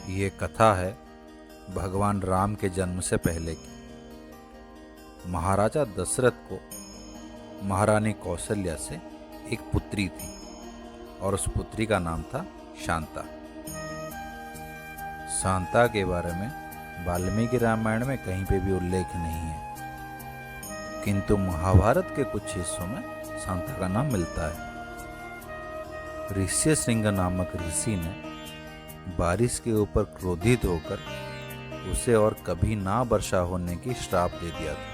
ये कथा है भगवान राम के जन्म से पहले की। महाराजा दशरथ को महारानी कौशल्या से एक पुत्री थी और उस पुत्री का नाम था शांता। शांता के बारे में वाल्मीकि रामायण में कहीं पे भी उल्लेख नहीं है, किंतु महाभारत के कुछ हिस्सों में शांता का नाम मिलता है। ऋष्यशृंग नामक ऋषि ने बारिश के ऊपर क्रोधित होकर उसे और कभी ना वर्षा होने की श्राप दे दिया था,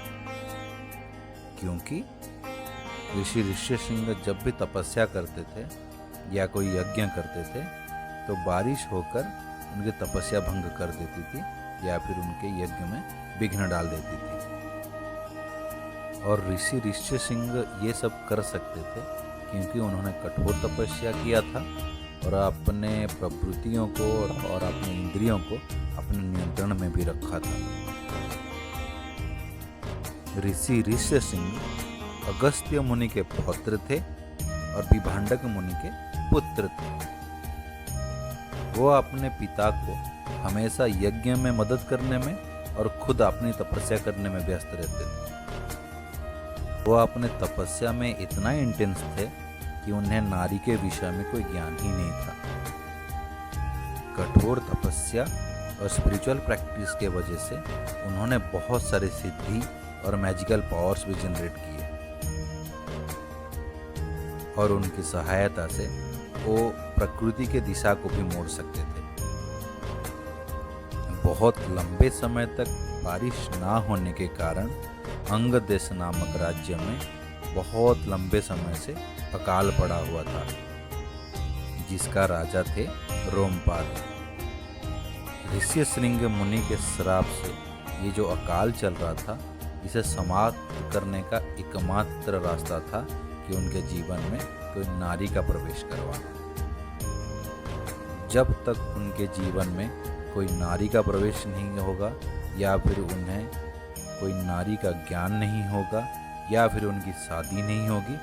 क्योंकि ऋषि ऋष्यशृंग जब भी तपस्या करते थे या कोई यज्ञ करते थे तो बारिश होकर उनकी तपस्या भंग कर देती थी या फिर उनके यज्ञ में विघ्न डाल देती थी। और ऋषि ऋष्यशृंग ये सब कर सकते थे क्योंकि उन्होंने कठोर तपस्या किया था और अपने प्रवृत्तियों को और अपने इंद्रियों को अपने नियंत्रण में भी रखा था। ऋषि ऋष्यशृंग अगस्त्य मुनि के पौत्र थे और विभांडक मुनि के पुत्र थे। वो अपने पिता को हमेशा यज्ञ में मदद करने में और खुद अपनी तपस्या करने में व्यस्त रहते थे। वो अपने तपस्या में इतना इंटेंस थे कि उन्हें नारी के विषय में कोई ज्ञान ही नहीं था। कठोर तपस्या और स्पिरिचुअल प्रैक्टिस के वजह से उन्होंने बहुत सारी सिद्धि और मैजिकल पावर्स भी जनरेट किए और उनकी सहायता से वो प्रकृति के दिशा को भी मोड़ सकते थे। बहुत लंबे समय तक बारिश ना होने के कारण अंग देश नामक राज्य में बहुत लंबे समय से अकाल पड़ा हुआ था, जिसका राजा थे रोमपाद। ऋष्यशृंग मुनि के श्राप से ये जो अकाल चल रहा था, इसे समाप्त करने का एकमात्र रास्ता था कि उनके जीवन में कोई नारी का प्रवेश करवाना। जब तक उनके जीवन में कोई नारी का प्रवेश नहीं होगा या फिर उन्हें कोई नारी का ज्ञान नहीं होगा या फिर उनकी शादी नहीं होगी,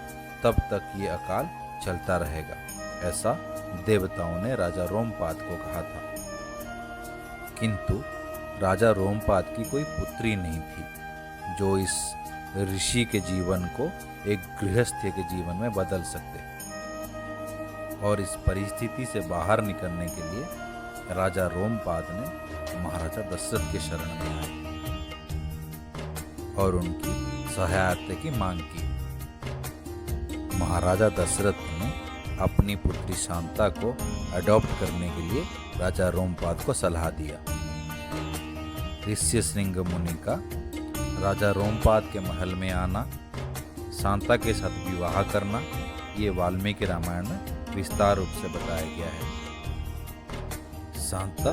तब तक ये अकाल चलता रहेगा, ऐसा देवताओं ने राजा रोमपाद को कहा था। किंतु राजा रोमपाद की कोई पुत्री नहीं थी जो इस ऋषि के जीवन को एक गृहस्थ के जीवन में बदल सकते। और इस परिस्थिति से बाहर निकलने के लिए राजा रोमपाद ने महाराजा दशरथ के शरण में आए और उनकी सहायता की मांग की। महाराजा दशरथ ने अपनी पुत्री शांता को अडॉप्ट करने के लिए राजा रोमपाद को सलाह दिया। ऋष्यशृंग मुनि का राजा रोमपाद के महल में आना, शांता के साथ विवाह करना, ये वाल्मीकि रामायण में विस्तार रूप से बताया गया है। शांता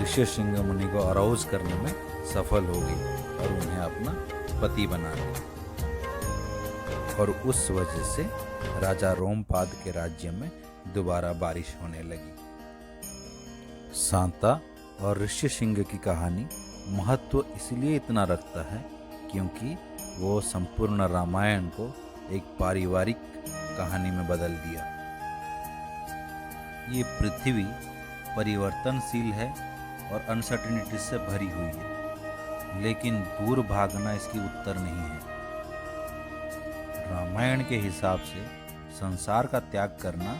ऋष्यशृंग मुनि को अराउज करने में सफल हो गई और उन्हें अपना पति बना लिया और उस वजह से राजा रोमपाद के राज्य में दोबारा बारिश होने लगी। शांता और ऋष्यशृंग की कहानी महत्व इसलिए इतना रखता है क्योंकि वो संपूर्ण रामायण को एक पारिवारिक कहानी में बदल दिया। ये पृथ्वी परिवर्तनशील है और अनसर्टेनिटी से भरी हुई है, लेकिन दूर भागना इसकी उत्तर नहीं है। रामायण के हिसाब से संसार का त्याग करना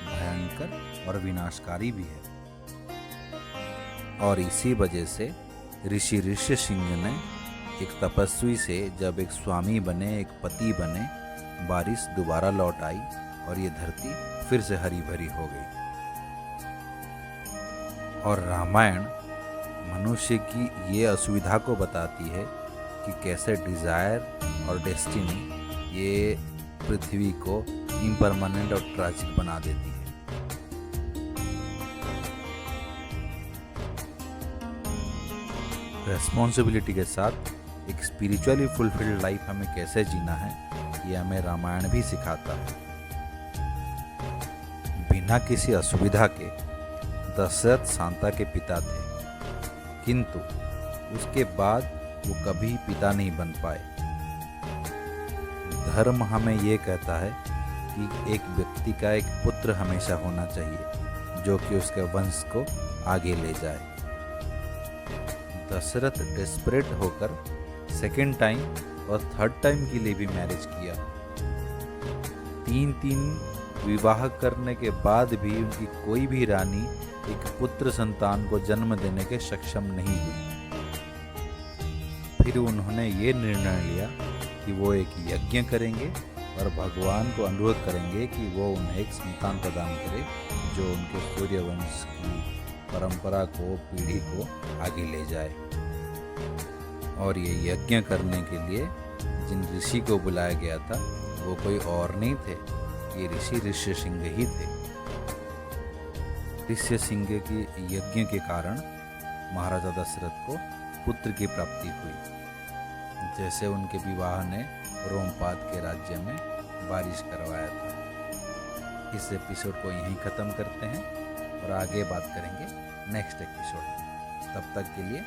भयंकर और विनाशकारी भी है। और इसी वजह से ऋषि ऋष्यशृंग ने एक तपस्वी से जब एक स्वामी बने, एक पति बने, बारिश दोबारा लौट आई और ये धरती फिर से हरी भरी हो गई। और रामायण मनुष्य की ये असुविधा को बताती है कि कैसे डिजायर और डेस्टिनी ये पृथ्वी को इम्परमानेंट और ट्रैजिक बना देती है। रेस्पॉन्सिबिलिटी के साथ एक स्पिरिचुअली फुलफिल्ड लाइफ हमें कैसे जीना है, ये हमें रामायण भी सिखाता है। बिना किसी असुविधा के दशरथ शांता के पिता थे, किंतु उसके बाद वो कभी पिता नहीं बन पाए। धर्म हमें ये कहता है कि एक व्यक्ति का एक पुत्र हमेशा होना चाहिए जो कि उसके वंश को आगे ले जाए। दशरथ डेस्परेट होकर सेकेंड टाइम और थर्ड टाइम के लिए भी मैरिज किया। 3 विवाह करने के बाद भी उनकी कोई भी रानी एक पुत्र संतान को जन्म देने के सक्षम नहीं हुई। फिर उन्होंने ये निर्णय लिया कि वो एक यज्ञ करेंगे और भगवान को अनुरोध करेंगे कि वो उन्हें एक संतान प्रदान करे जो उनके सूर्यवंश की परंपरा को, पीढ़ी को आगे ले जाए। और ये यज्ञ करने के लिए जिन ऋषि को बुलाया गया था वो कोई और नहीं थे, ये ऋषि ऋष्यसिंह ही थे। ऋष्यसिंह के यज्ञ के कारण महाराजा दशरथ को पुत्र की प्राप्ति हुई, जैसे उनके विवाह ने रोमपाद के राज्य में बारिश करवाया था। इस एपिसोड को यहीं ख़त्म करते हैं और आगे बात करेंगे नेक्स्ट एपिसोड में। तब तक के लिए